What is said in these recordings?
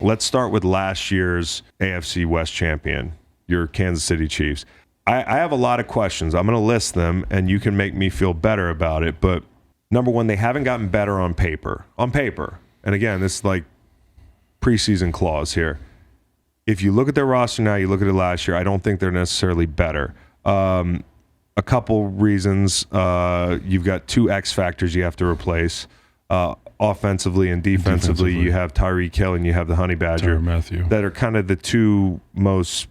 Let's start with last year's AFC West champion, your Kansas City Chiefs. I have a lot of questions. I'm going to list them, and you can make me feel better about it. But number one, they haven't gotten better on paper. On paper. And again, this is like preseason clause here. If you look at their roster now, you look at it last year, I don't think they're necessarily better. A couple reasons. You've got 2 X factors you have to replace. Offensively and defensively, you have Tyreek Hill and you have the Honey Badger. Mathieu. That are kind of the 2 most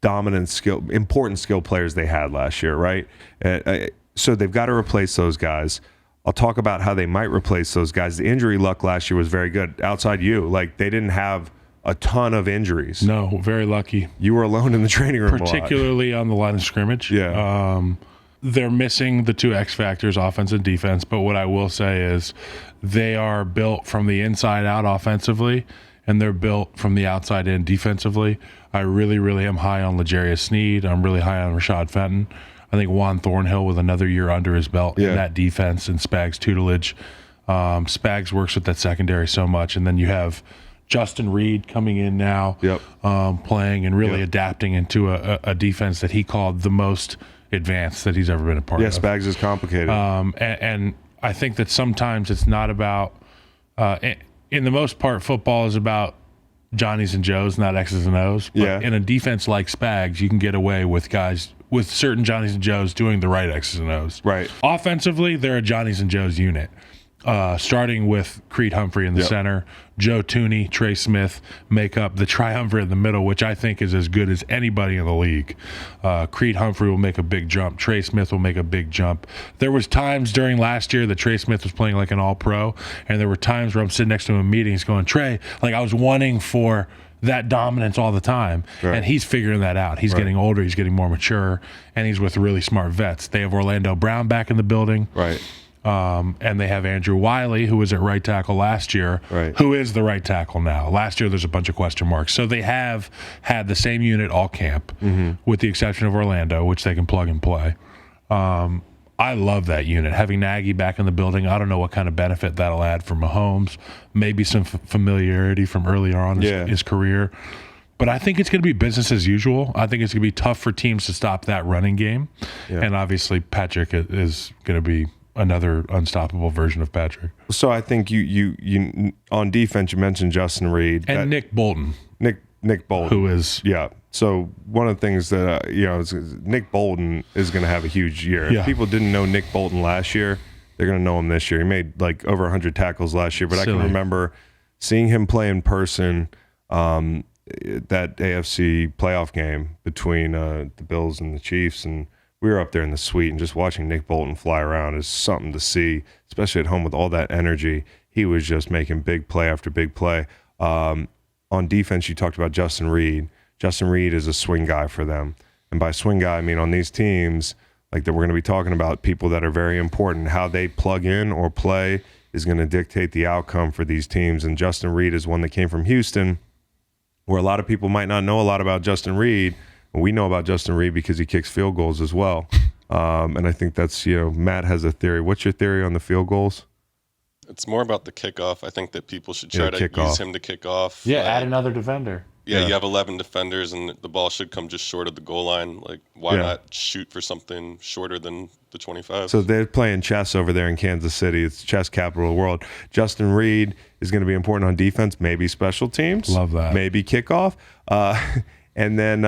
dominant important skill players they had last year, right? So they've got to replace those guys. I'll talk about how they might replace those guys. The injury luck last year was very good. Outside you, like they didn't have a ton of injuries. No, very lucky. You were alone in the training room, particularly on the line of scrimmage. Yeah. They're missing the 2 X factors, offense and defense. But what I will say is they are built from the inside out offensively, and they're built from the outside in defensively. I really, really am high on L'Jarius Sneed. I'm really high on Rashad Fenton. I think Juan Thornhill with another year under his belt in that defense and Spags' tutelage. Spags works with that secondary so much. And then you have Justin Reed coming in now, playing and really adapting into a defense that he called the most advanced that he's ever been a part of. Yeah, Spags is complicated. And I think that sometimes it's not about in the most part, football is about Johnnies and Joes, not X's and O's. But in a defense like Spags, you can get away with guys, with certain Johnnies and Joes doing the right X's and O's. Right. Offensively, they're a Johnnies and Joes unit. Starting with Creed Humphrey in the center, Joe Tooney, Trey Smith make up the triumvirate in the middle, which I think is as good as anybody in the league. Creed Humphrey will make a big jump. Trey Smith will make a big jump. There was times during last year that Trey Smith was playing like an all-pro, and there were times where I'm sitting next to him in meetings going, Trey, like I was wanting for that dominance all the time, and he's figuring that out. He's getting older, he's getting more mature, and he's with really smart vets. They have Orlando Brown back in the building. Right. And they have Andrew Wiley, who was at right tackle last year, who is the right tackle now. Last year, there's a bunch of question marks. So they have had the same unit all camp, with the exception of Orlando, which they can plug and play. I love that unit. Having Nagy back in the building, I don't know what kind of benefit that'll add for Mahomes. Maybe some familiarity from earlier on in his career. But I think it's going to be business as usual. I think it's going to be tough for teams to stop that running game. And obviously, Patrick is going to be another unstoppable version of Patrick. So I think you on defense, you mentioned Justin Reed. And Nick Bolton. Nick Bolton. Who is... Yeah. So one of the things that, is Nick Bolton is going to have a huge year. If people didn't know Nick Bolton last year, they're going to know him this year. He made like over 100 tackles last year. But I can remember seeing him play in person, that AFC playoff game between the Bills and the Chiefs, and we were up there in the suite, and just watching Nick Bolton fly around is something to see, especially at home with all that energy. He was just making big play after big play. On defense, you talked about Justin Reed. Justin Reed is a swing guy for them. And by swing guy, I mean on these teams, like that we're going to be talking about, people that are very important. How they plug in or play is going to dictate the outcome for these teams. And Justin Reed is one that came from Houston, where a lot of people might not know a lot about Justin Reed. We know about Justin Reed because he kicks field goals as well. And I think that's, Matt has a theory. What's your theory on the field goals? It's more about the kickoff. I think that people should try to use him to kick off. Yeah, add another defender. Yeah, you have 11 defenders, and the ball should come just short of the goal line. Like, why not shoot for something shorter than the 25? So they're playing chess over there in Kansas City. It's chess capital of the world. Justin Reed is going to be important on defense, maybe special teams. Love that. Maybe kickoff. And then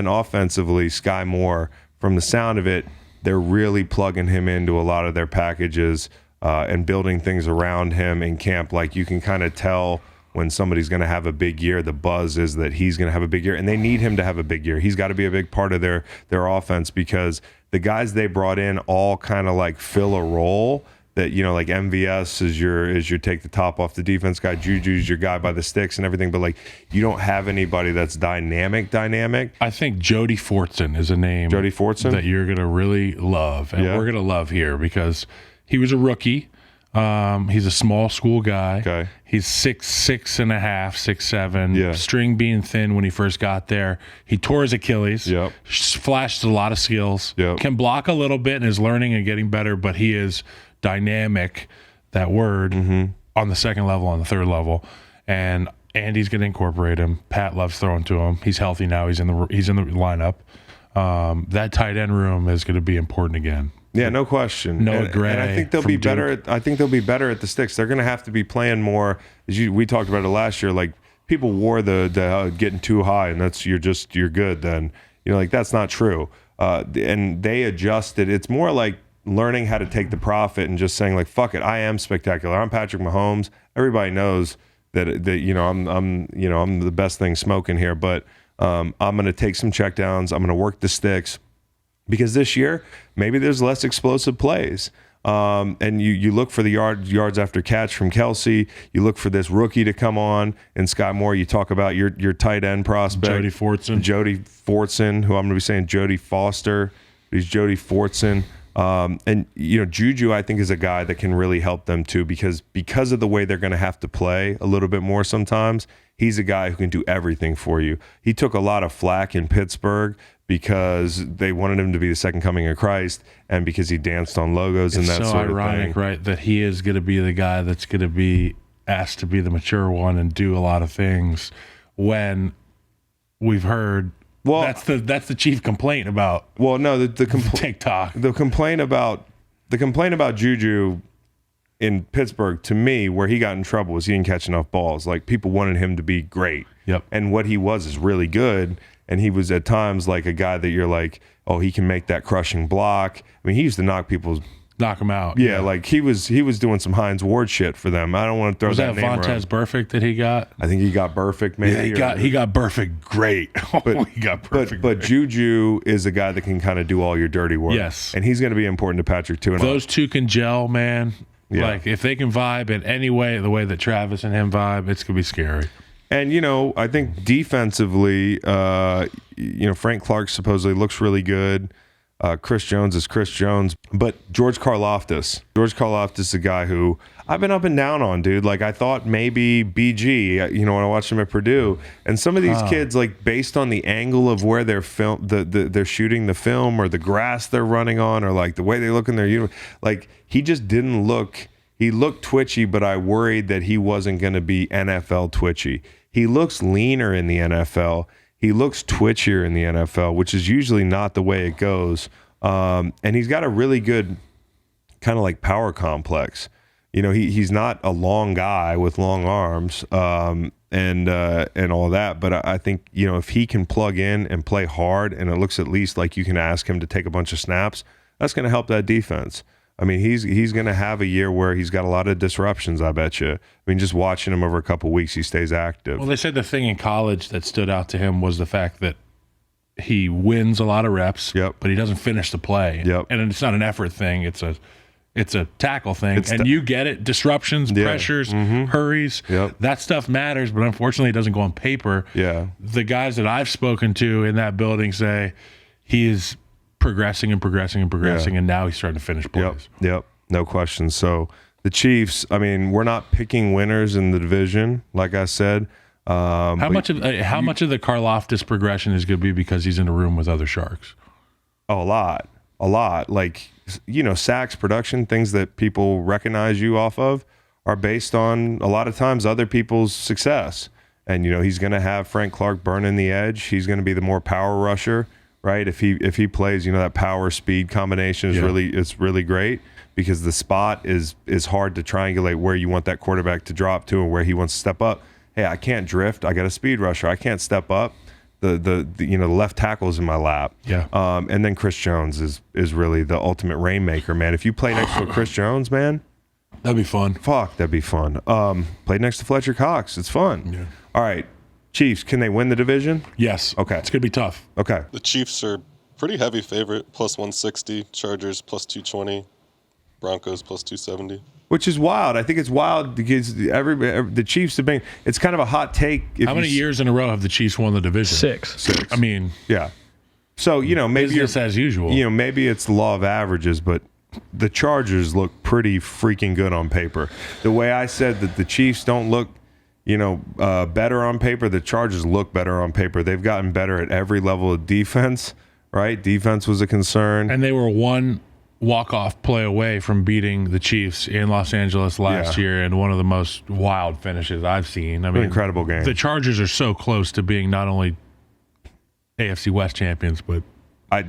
offensively, Sky Moore. From the sound of it, they're really plugging him into a lot of their packages and building things around him in camp. Like you can kind of tell when somebody's going to have a big year, the buzz is that he's going to have a big year, and they need him to have a big year. He's got to be a big part of their offense, because the guys they brought in all kind of like fill a role. That, like MVS is your take the top off the defense guy. Juju's your guy by the sticks and everything. But like, you don't have anybody that's dynamic. I think Jody Fortson is a name. Jody Fortson? That you're going to really love. And we're going to love here because he was a rookie. He's a small school guy. Okay. He's 6'6" and a half, 6'7". Yeah. String being thin when he first got there. He tore his Achilles. Yep. Flashed a lot of skills. Yep. Can block a little bit and is learning and getting better, but he is dynamic, that word, on the second level, on the third level. And Andy's going to incorporate him. Pat loves throwing to him. He's healthy now. He's in the lineup. That tight end room is going to be important again. Yeah, no question. Noah Gray, and I think they'll be better. I think they'll be better at the sticks. They're going to have to be playing more. We talked about it last year. Like people wore the getting too high, and that's you're good. Then like that's not true. And they adjusted. It's more like learning how to take the profit and just saying like, fuck it, I am spectacular. I'm Patrick Mahomes. Everybody knows that I'm the best thing smoking here, but I'm going to take some checkdowns. I'm going to work the sticks because this year maybe there's less explosive plays. And you look for the yards after catch from Kelsey. You look for this rookie to come on, and Scott Moore. You talk about your tight end prospect, Jody Fortson, who I'm going to be saying Jody Foster. He's Jody Fortson. And Juju, I think, is a guy that can really help them too because of the way they're going to have to play a little bit more sometimes. He's a guy who can do everything for you. He took a lot of flack in Pittsburgh because they wanted him to be the second coming of Christ and because he danced on logos and that sort of thing. It's so ironic, right, that he is going to be the guy that's going to be asked to be the mature one and do a lot of things when we've heard that's the chief complaint about. Well, no, the TikTok. The complaint about Juju in Pittsburgh, to me, where he got in trouble was he didn't catch enough balls. Like people wanted him to be great. Yep. And what he was is really good. And he was at times like a guy that you're like, oh, he can make that crushing block. I mean, he used to knock him out. Yeah, like he was doing some Hines Ward shit for them. I don't want to throw that name around. Was that Vontaze Burfict that he got? I think he got Burfict maybe. Yeah, he got Burfict great. He got Burfict but Juju is a guy that can kind of do all your dirty work. Yes. And he's going to be important to Patrick too. Those two can gel, man. Yeah. Like if they can vibe in any way, the way that Travis and him vibe, it's going to be scary. And, I think defensively, Frank Clark supposedly looks really good. Chris Jones is Chris Jones. But George Karlaftis is a guy who I've been up and down on, dude. Like, I thought maybe BG, when I watched him at Purdue. And some of these kids, like, based on the angle of where they're they're shooting the film or the grass they're running on or, like, the way they look in their uniform, like, he just didn't look – he looked twitchy, but I worried that he wasn't going to be NFL twitchy. He looks leaner in the NFL. He looks twitchier in the NFL, which is usually not the way it goes. And he's got a really good kind of like power complex. He's not a long guy with long arms and all that. But I think, if he can plug in and play hard and it looks at least like you can ask him to take a bunch of snaps, that's going to help that defense. I mean, he's going to have a year where he's got a lot of disruptions, I bet you. I mean, just watching him over a couple of weeks, he stays active. Well, they said the thing in college that stood out to him was the fact that he wins a lot of reps, but he doesn't finish the play. Yep. And it's not an effort thing. It's a tackle thing. You get it. Disruptions, pressures, hurries. Yep. That stuff matters, but unfortunately it doesn't go on paper. Yeah. The guys that I've spoken to in that building say he is progressing, and now he's starting to finish plays. Yep. No question. So the Chiefs, I mean, we're not picking winners in the division, like I said. How much of the Karlaftis progression is going to be because he's in a room with other Sharks? Oh, a lot. Like, sacks, production, things that people recognize you off of are based on a lot of times other people's success. And, he's going to have Frank Clark burning the edge. He's going to be the more power rusher. Right, if he plays, that power speed combination is really great because the spot is hard to triangulate where you want that quarterback to drop to and where he wants to step up. Hey, I can't drift. I got a speed rusher. I can't step up. The left tackle's in my lap. Yeah. And then Chris Jones is really the ultimate rainmaker, man. If you play next to a Chris Jones, man, that'd be fun. Fuck, that'd be fun. Play next to Fletcher Cox. It's fun. Yeah. All right. Chiefs, can they win the division? Yes. Okay. It's going to be tough. Okay. The Chiefs are pretty heavy favorite, plus 160. Chargers, plus 220. Broncos, plus 270. Which is wild. I think it's wild because the Chiefs have been – it's kind of a hot take. How many years in a row have the Chiefs won the division? Six. I mean – yeah. So, maybe business as usual. Maybe it's the law of averages, but the Chargers look pretty freaking good on paper. The way I said that the Chiefs don't look – better on paper. The Chargers look better on paper. They've gotten better at every level of defense, right? Defense was a concern. And they were one walk-off play away from beating the Chiefs in Los Angeles last year in one of the most wild finishes I've seen. I mean, incredible game. The Chargers are so close to being not only AFC West champions, but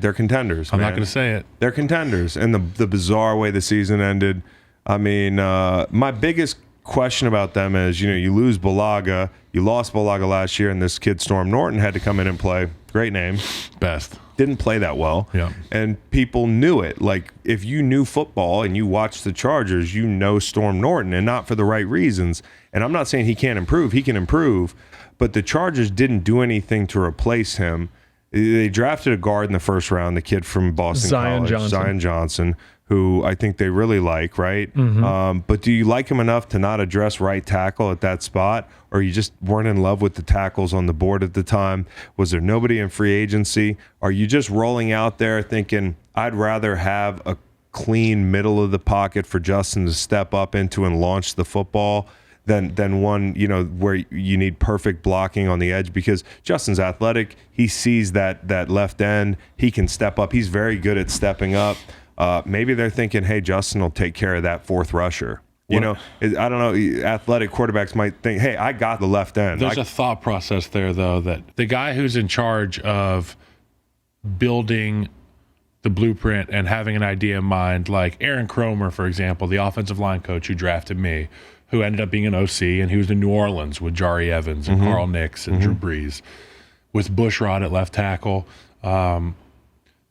they're contenders. I'm not going to say it. They're contenders. And the bizarre way the season ended, I mean, my biggest question about them is, you lose Bulaga. You lost Bulaga last year, and this kid Storm Norton had to come in and play. Great name. Best. Didn't play that well. Yeah. And people knew it. Like, if you knew football and you watched the Chargers, you know Storm Norton, and not for the right reasons. And I'm not saying he can't improve. He can improve. But the Chargers didn't do anything to replace him. They drafted a guard in the first round, the kid from Boston College, Zion Johnson, who I think they really like, right? Mm-hmm. But do you like him enough to not address right tackle at that spot? Or you just weren't in love with the tackles on the board at the time? Was there nobody in free agency? Are you just rolling out there thinking, I'd rather have a clean middle of the pocket for Justin to step up into and launch the football than one, where you need perfect blocking on the edge? Because Justin's athletic. He sees that left end. He can step up. He's very good at stepping up. Maybe they're thinking, hey, Justin will take care of that fourth rusher. I don't know. Athletic quarterbacks might think, hey, I got the left end. There's a thought process there, though, that the guy who's in charge of building the blueprint and having an idea in mind, like Aaron Cromer, for example, the offensive line coach who drafted me, who ended up being an OC, and he was in New Orleans with Jari Evans and Carl Nix and Drew Brees, with Bushrod at left tackle.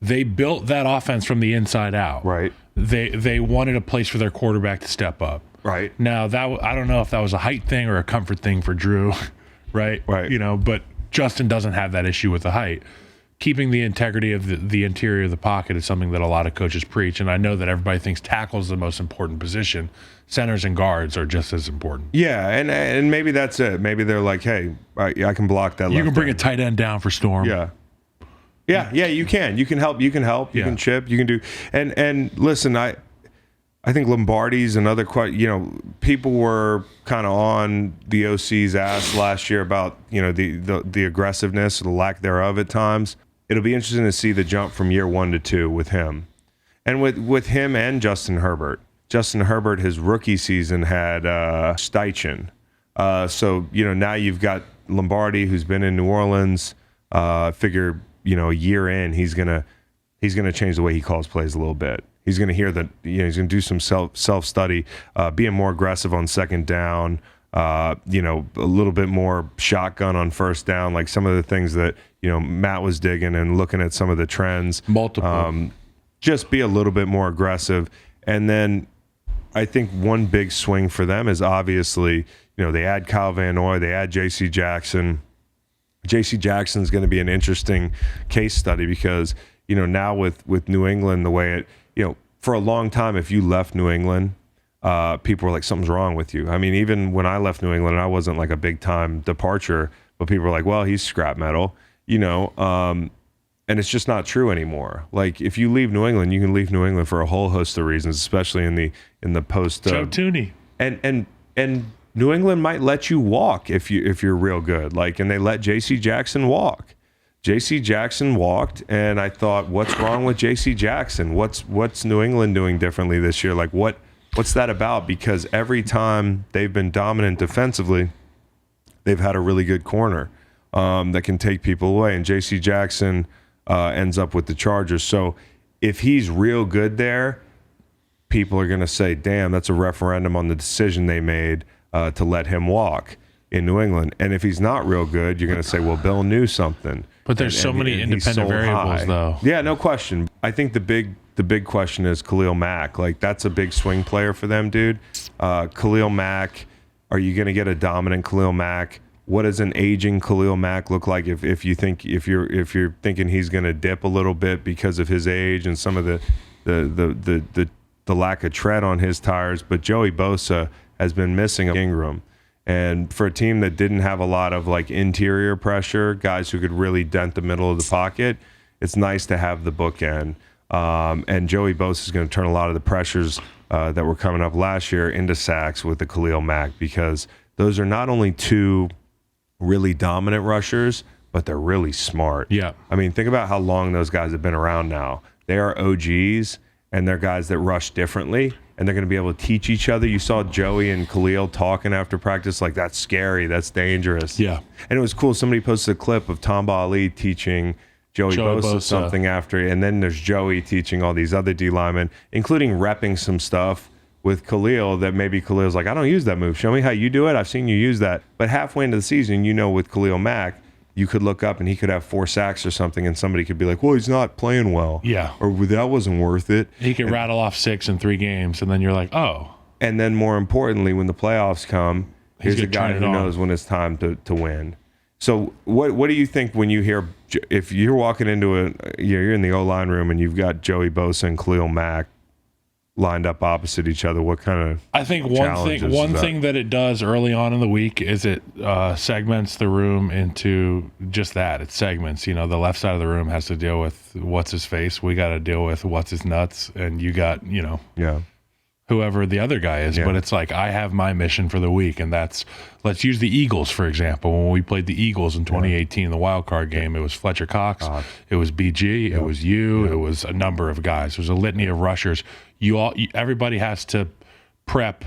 They built that offense from the inside out. Right. They wanted a place for their quarterback to step up. Right. Now, I don't know if that was a height thing or a comfort thing for Drew, right? Right. But Justin doesn't have that issue with the height. Keeping the integrity of the interior of the pocket is something that a lot of coaches preach, and I know that everybody thinks tackle is the most important position. Centers and guards are just as important. Yeah, and maybe that's it. Maybe they're like, hey, I can block that. You can bring a tight end down for Storm. Yeah, you can. You can help. You can chip. You can do. And listen, I think Lombardi's another people were kind of on the OC's ass last year about the aggressiveness, the lack thereof at times. It'll be interesting to see the jump from year 1 to 2 with him, and with him and Justin Herbert. Justin Herbert, his rookie season had Steichen. So now you've got Lombardi, who's been in New Orleans. Figure a year in, he's gonna change the way he calls plays a little bit. He's gonna hear that he's gonna do some self study, being more aggressive on second down. A little bit more shotgun on first down, like some of the things that Matt was digging and looking at some of the trends. Multiple. Just be a little bit more aggressive, and then I think one big swing for them is obviously they add Kyle Van Noy, they add J.C. Jackson. J.C. Jackson's going to be an interesting case study because, now with New England, the way it, for a long time, if you left New England, people were like, something's wrong with you. I mean, even when I left New England, I wasn't like a big time departure, but people were like, well, he's scrap metal, and it's just not true anymore. Like, if you leave New England, you can leave New England for a whole host of reasons, especially in the post. Joe Tooney. And New England might let you walk if you're real good. And they let J.C. Jackson walk. J.C. Jackson walked, and I thought, what's wrong with J.C. Jackson? What's New England doing differently this year? Like, what's that about? Because every time they've been dominant defensively, they've had a really good corner that can take people away. And J.C. Jackson ends up with the Chargers. So if he's real good there, people are going to say, damn, that's a referendum on the decision they made to let him walk in New England. And if he's not real good, you're going to say, well, Bill knew something. But there's so many independent variables, though. Yeah, no question. I think the big question is Khalil Mack. Like, that's a big swing player for them, dude. Khalil Mack, are you going to get a dominant Khalil Mack? What does an aging Khalil Mack look like if you're thinking he's going to dip a little bit because of his age and some of the lack of tread on his tires? But Joey Bosa has been missing Ingram. And for a team that didn't have a lot of interior pressure, guys who could really dent the middle of the pocket, it's nice to have the bookend. And Joey Bosa is going to turn a lot of the pressures that were coming up last year into sacks with the Khalil Mack, because those are not only two really dominant rushers, but they're really smart. Yeah. I mean, think about how long those guys have been around now. They are OGs, and they're guys that rush differently, and they're going to be able to teach each other. You saw Joey and Khalil talking after practice, like, that's scary, that's dangerous. Yeah. And it was cool. Somebody posted a clip of Tamba Ali teaching Joey Bosa something after, and then there's Joey teaching all these other D linemen, including repping some stuff with Khalil that maybe Khalil's like, I don't use that move. Show me how you do it. I've seen you use that. But halfway into the season, with Khalil Mack, you could look up and he could have 4 sacks or something, and somebody could be like, well, he's not playing well. Yeah. Or that wasn't worth it. He could rattle off 6 in 3 games, and then you're like, oh. And then more importantly, when the playoffs come, here's a guy who knows when it's time to win. So what do you think when you hear, if you're walking into you're in the O-line room and you've got Joey Bosa and Khalil Mack lined up opposite each other, what kind of I think one thing that it does early on in the week is it segments the room into just that. It segments. The left side of the room has to deal with what's his face. We got to deal with what's his nuts, and you got whoever the other guy is. But it's like, I have my mission for the week, and that's, let's use the Eagles, for example. When we played the Eagles in 2018, the wild card game, it was Fletcher Cox, it was BG, it was you, it was a number of guys. There was a litany of rushers. Everybody has to prep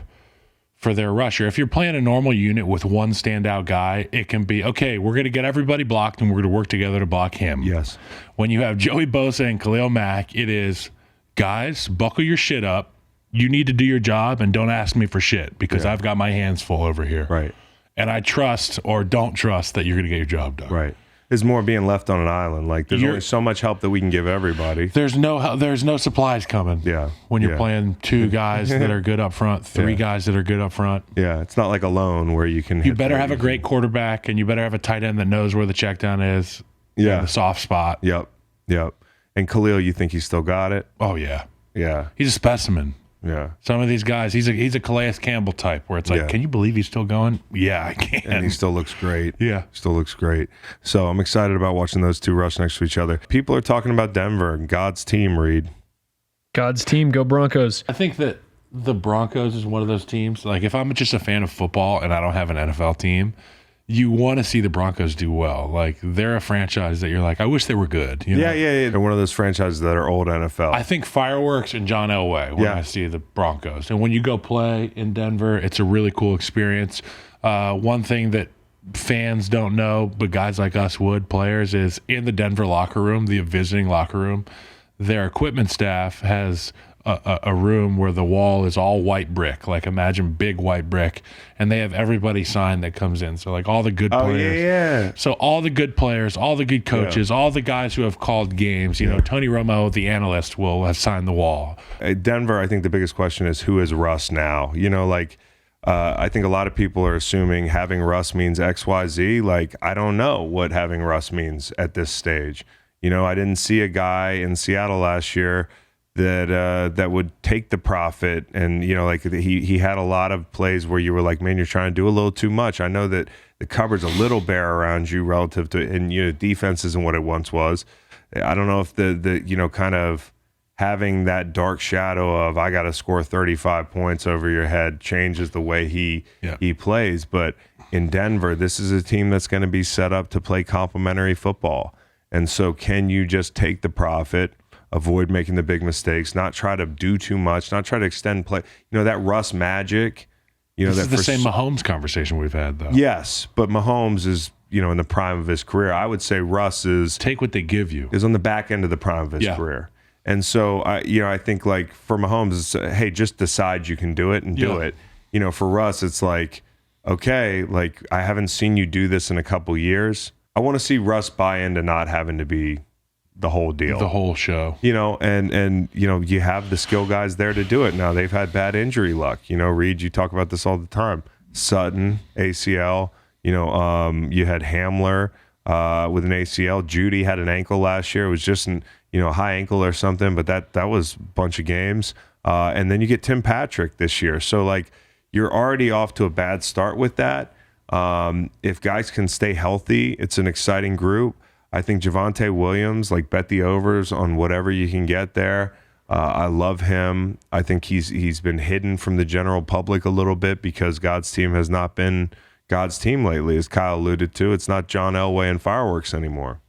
for their rusher. If you're playing a normal unit with one standout guy, it can be, okay, we're going to get everybody blocked, and we're going to work together to block him. Yes. When you have Joey Bosa and Khalil Mack, it is, guys, buckle your shit up. You need to do your job, and don't ask me for shit, because I've got my hands full over here. Right. And I trust or don't trust that you're going to get your job done. Right. It's more being left on an island. Like, there's only so much help that we can give everybody. There's no supplies coming. Yeah. When you're playing 2 guys that are good up front, 3 guys that are good up front. Yeah. It's not like a loan where you can. You better have a great quarterback, and you better have a tight end that knows where the check down is. Yeah. The soft spot. Yep. And Khalil, you think he's still got it? Oh yeah. Yeah. He's a specimen. Yeah. Some of these guys, he's a Calais Campbell type, where it's like, can you believe he's still going? Yeah, I can. And he still looks great. Yeah. Still looks great. So I'm excited about watching those 2 rush next to each other. People are talking about Denver and God's team, Reed. God's team, go Broncos. I think that the Broncos is one of those teams. Like, if I'm just a fan of football and I don't have an NFL team, you want to see the Broncos do well. Like, they're a franchise that you're like, I wish they were good. Yeah. They're one of those franchises that are old NFL. I think fireworks and John Elway when I see the Broncos. And when you go play in Denver, it's a really cool experience. One thing that fans don't know, but guys like us would, players, is in the Denver locker room, the visiting locker room, their equipment staff has a room where the wall is all white brick. Like, imagine big white brick, and they have everybody sign that comes in. So, like, all the good players. So all the good players, all the good coaches, all the guys who have called games. Tony Romo, the analyst, will have signed the wall. Denver, I think the biggest question is, who is Russ now? I think a lot of people are assuming having Russ means XYZ. Like, I don't know what having Russ means at this stage. I didn't see a guy in Seattle last year that would take the profit, and he had a lot of plays where you were like, man, you're trying to do a little too much. I know that the cupboard's a little bare around you relative to, and defense isn't what it once was. I don't know if the kind of having that dark shadow of, I got to score 35 points over your head, changes the way he plays. But in Denver, this is a team that's going to be set up to play complementary football, and so can you just take the profit, avoid making the big mistakes, not try to do too much, not try to extend play. That Russ magic. This is the same Mahomes conversation we've had, though. Yes, but Mahomes is, in the prime of his career. I would say Russ is... Take what they give you. Is on the back end of the prime of his career. And so, I think, like, for Mahomes, it's, hey, just decide you can do it and do it. For Russ, it's like, okay, like, I haven't seen you do this in a couple years. I want to see Russ buy into not having to be the whole deal, the whole show, and you have the skill guys there to do it. Now they've had bad injury luck. Reed, you talk about this all the time. Sutton, ACL, you had Hamler with an ACL. Judy had an ankle last year. It was just a high ankle or something, but that was a bunch of games. And then you get Tim Patrick this year. So, like, you're already off to a bad start with that. If guys can stay healthy, it's an exciting group. I think Javonte Williams, like, bet the overs on whatever you can get there. I love him. I think he's been hidden from the general public a little bit because God's team has not been God's team lately, as Kyle alluded to. It's not John Elway and fireworks anymore.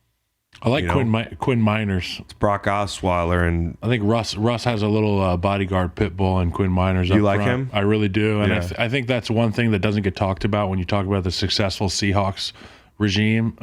I like Quinn Miners. It's Brock Osweiler, and I think Russ has a little bodyguard pit bull, and Quinn Miners up you like front. him? I really do, and Yeah. I think that's one thing that doesn't get talked about when you talk about the successful Seahawks regime.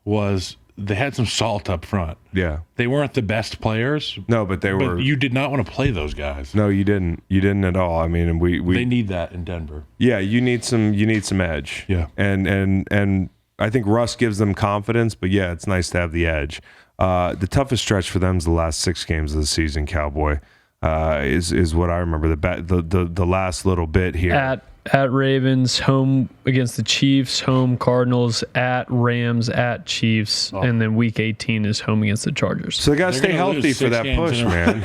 Was they had some salt up front. Yeah. They weren't the best players. No, but they were. But you did not want to play those guys. No, you didn't. You didn't at all. I mean, and we they need that in Denver. Yeah, you need some edge. Yeah. And I think Russ gives them confidence, but yeah, it's nice to have the edge. The toughest stretch for them is the last 6 games of the season, Cowboy. Is what I remember. The last little bit here. At Ravens, home against the Chiefs, home Cardinals, at Rams, at Chiefs, and then Week 18 is home against the Chargers. So they got to stay healthy for that push, man.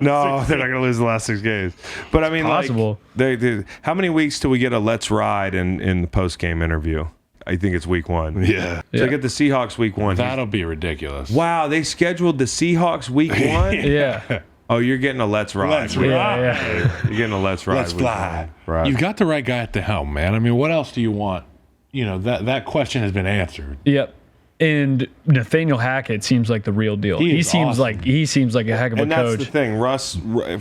No, they're not going to lose the last 6 games. But I mean, possible. Like, how many weeks till we get a let's ride in the post game interview? I think it's week 1. Yeah. So they get the Seahawks week 1. That'll be ridiculous. Wow, they scheduled the Seahawks week 1? Yeah. Oh, you're getting a let's ride. Let's ride. Yeah. You're getting a let's ride. Let's fly. Right. You've got the right guy at the helm, man. I mean, what else do you want? You know, that question has been answered. Yep. And Nathaniel Hackett seems like the real deal. He seems awesome. like a heck of a and coach. That's the thing.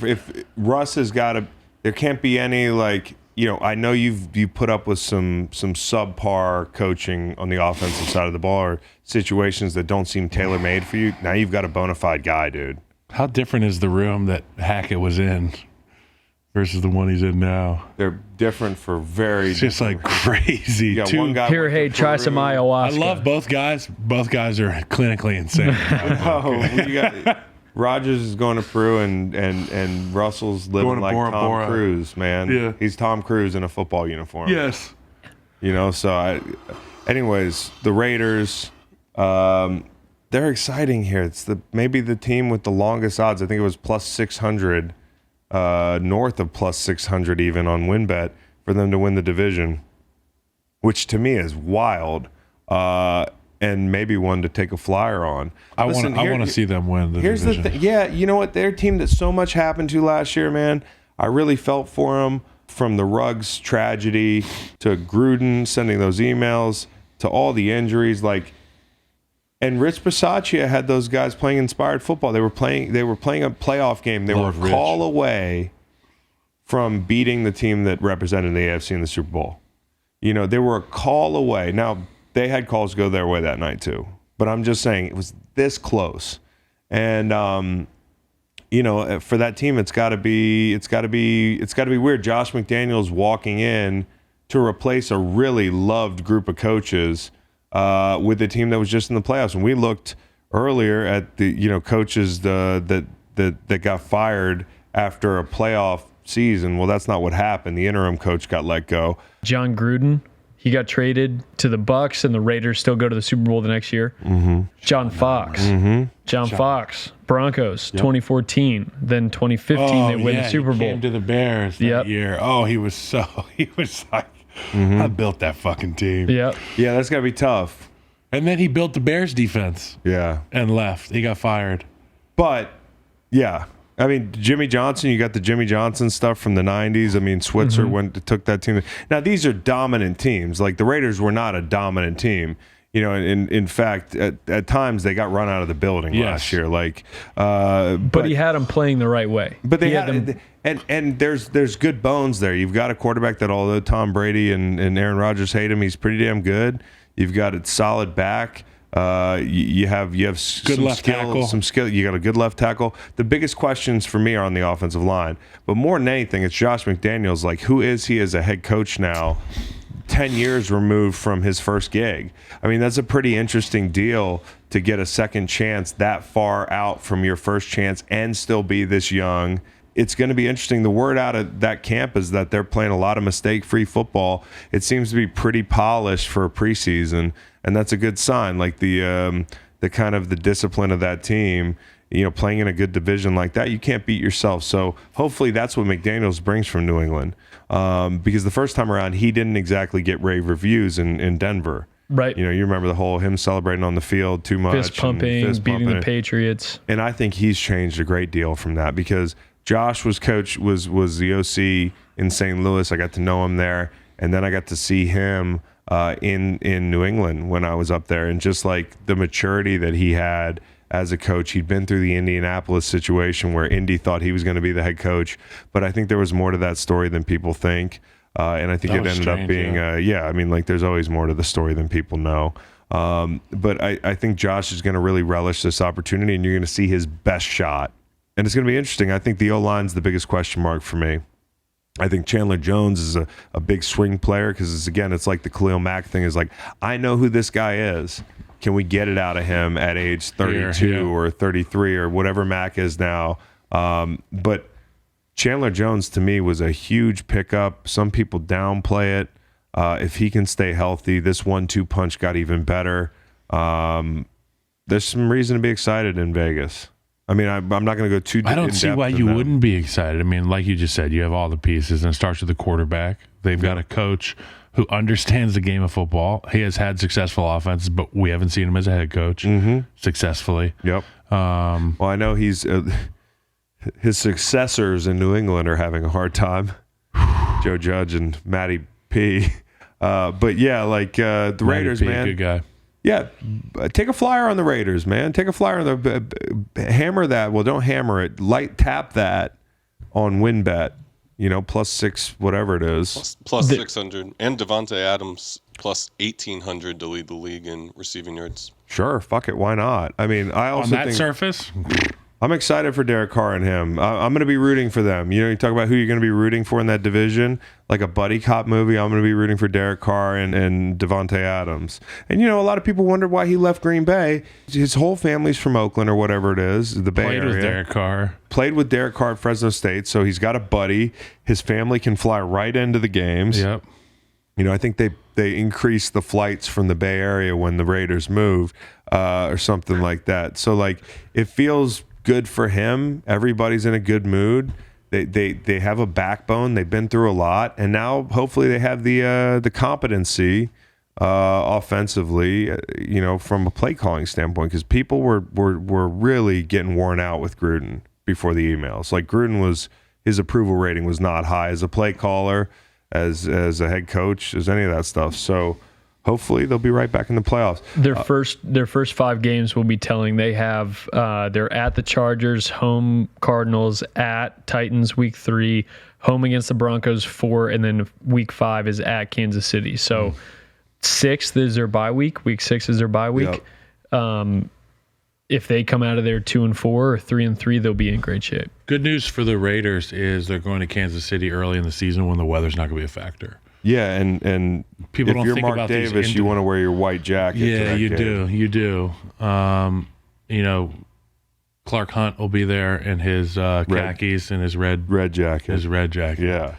If Russ has got to, there can't be any I know you put up with some subpar coaching on the offensive side of the ball or situations that don't seem tailor-made for you. Now you've got a bona fide guy, dude. How different is the room that Hackett was in versus the one he's in now? They're different for very. It's just like crazy. Yeah, one guy. Here, hey, try some ayahuasca. I love both guys. Both guys are clinically insane. Rodgers is going to Peru, and Russell's living like Bora Tom Bora. Cruise, man. Yeah. He's Tom Cruise in a football uniform. Yes. Anyways, the Raiders, they're exciting here. It's maybe the team with the longest odds. I think it was plus 600, north of plus 600 even on WinBet for them to win the division, which to me is wild. And maybe one to take a flyer on. I want to see them win the here's division. The thing. Yeah, you know what? Their team that so much happened to last year, man. I really felt for them, from the Ruggs tragedy to Gruden sending those emails to all the injuries. And Rich Bisaccia had those guys playing inspired football. They were playing a playoff game. They were a call away from beating the team that represented the AFC in the Super Bowl. They were a call away. Now, they had calls go their way that night too. But I'm just saying it was this close. And for that team, it's got to be weird. Josh McDaniels walking in to replace a really loved group of coaches with a team that was just in the playoffs. And we looked earlier at the coaches that got fired after a playoff season. Well, that's not what happened. The interim coach got let go. John Gruden, he got traded to the Bucs, and the Raiders still go to the Super Bowl the next year. Mm-hmm. John Fox, Fox, Broncos, 2014. Then 2015, they win the Super Bowl. He came to the Bears that year. Oh, he was like, I built that fucking team. Yep. Yeah, that's got to be tough. And then he built the Bears defense. Yeah. And left. He got fired. But, yeah. I mean, Jimmy Johnson, you got the Jimmy Johnson stuff from the 90s. I mean, Switzer took that team. Now, these are dominant teams. Like, the Raiders were not a dominant team. In fact, at times they got run out of the building last year. But he had them playing the right way. But they had them. And there's good bones there. You've got a quarterback that, although Tom Brady and Aaron Rodgers hate him, he's pretty damn good. You've got a solid back. You have good some left tackle. Some skill. You got a good left tackle. The biggest questions for me are on the offensive line. But more than anything, it's Josh McDaniels. Like, who is he as a head coach now? 10 years removed from his first gig. I mean, that's a pretty interesting deal to get a second chance that far out from your first chance and still be this young. It's going to be interesting. The word out of that camp is that they're playing a lot of mistake-free football. It seems to be pretty polished for a preseason, and that's a good sign. Like the kind of the discipline of that team, playing in a good division like that, you can't beat yourself. So hopefully that's what McDaniels brings from New England. Because the first time around, he didn't exactly get rave reviews in Denver. Right. You remember the whole him celebrating on the field too much. Fist pumping, beating the Patriots. And I think he's changed a great deal from that because Josh was the OC in St. Louis. I got to know him there. And then I got to see him in New England when I was up there, and just like the maturity that he had as a coach. He'd been through the Indianapolis situation where Indy thought he was going to be the head coach, but I think there was more to that story than people think. And I think it ended up being, I mean, like there's always more to the story than people know. But I think Josh is going to really relish this opportunity, and you're going to see his best shot. And it's going to be interesting. I think the O-line's the biggest question mark for me. I think Chandler Jones is a big swing player because, it's like the Khalil Mack thing is like, I know who this guy is. Can we get it out of him at age 32 or 33 or whatever Mack is now? But Chandler Jones, to me, was a huge pickup. Some people downplay it. If he can stay healthy, this 1-2 punch got even better. There's some reason to be excited in Vegas. I mean, I'm not going to go too deep. I don't see why you wouldn't be excited. I mean, like you just said, you have all the pieces, and it starts with the quarterback. They've got a coach who understands the game of football. He has had successful offenses, but we haven't seen him as a head coach successfully. Yep. Well, I know he's his successors in New England are having a hard time. Joe Judge and Matty P. But yeah, like the Raiders, man. Good guy. Yeah, take a flyer on the Raiders, man. Take a flyer on the hammer that. Well, don't hammer it. Light tap that on WinBet. +6, whatever it is. Plus 600, and Devontae Adams plus 1,800 to lead the league in receiving yards. Sure, fuck it, why not? I mean, I also on that surface. I'm excited for Derek Carr and him. I'm going to be rooting for them. You talk about who you're going to be rooting for in that division, like a buddy cop movie. I'm going to be rooting for Derek Carr and Devontae Adams. And, a lot of people wonder why he left Green Bay. His whole family's from Oakland or whatever it is, the Bay Area. Played with Derek Carr. Played with Derek Carr at Fresno State, so he's got a buddy. His family can fly right into the games. Yep. I think they increased the flights from the Bay Area when the Raiders moved or something like that. So, like, it feels good for him. Everybody's in a good mood. They have a backbone. They've been through a lot, and now hopefully they have the competency offensively, from a play calling standpoint, because people were really getting worn out with Gruden before the emails. Like Gruden his approval rating was not high as a play caller, as a head coach, as any of that stuff. So hopefully they'll be right back in the playoffs. Their first 5 games will be telling. They have they're at the Chargers, home Cardinals, at Titans week 3, home against the Broncos 4, and then week 5 is at Kansas City. So 6th is their bye week. Week 6 is their bye week. Yep. If they come out of there 2-4 or 3-3, they'll be in great shape. Good news for the Raiders is they're going to Kansas City early in the season when the weather's not going to be a factor. Yeah, and people if don't you're think Mark about Davis, you want to wear your white jacket. Yeah, you do. You do. Clark Hunt will be there in his khakis and his red jacket. His red jacket. Yeah.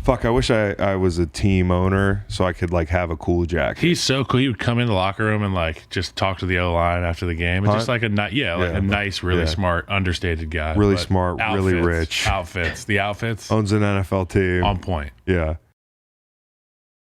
Fuck, I wish I was a team owner so I could have a cool jacket. He's so cool. He would come in the locker room and just talk to the O-line after the game. It's just like a nice, really smart, understated guy. Really smart, really rich. The outfits. Owns an NFL team. On point. Yeah.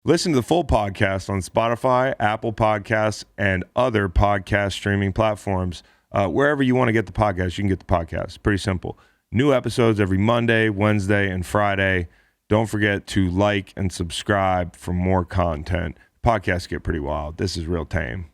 Listen to the full podcast on Spotify, Apple Podcasts, and other podcast streaming platforms. Wherever you want to get the podcast, you can get the podcast. Pretty simple. New episodes every Monday, Wednesday, and Friday. Don't forget to like and subscribe for more content. Podcasts get pretty wild. This is real tame.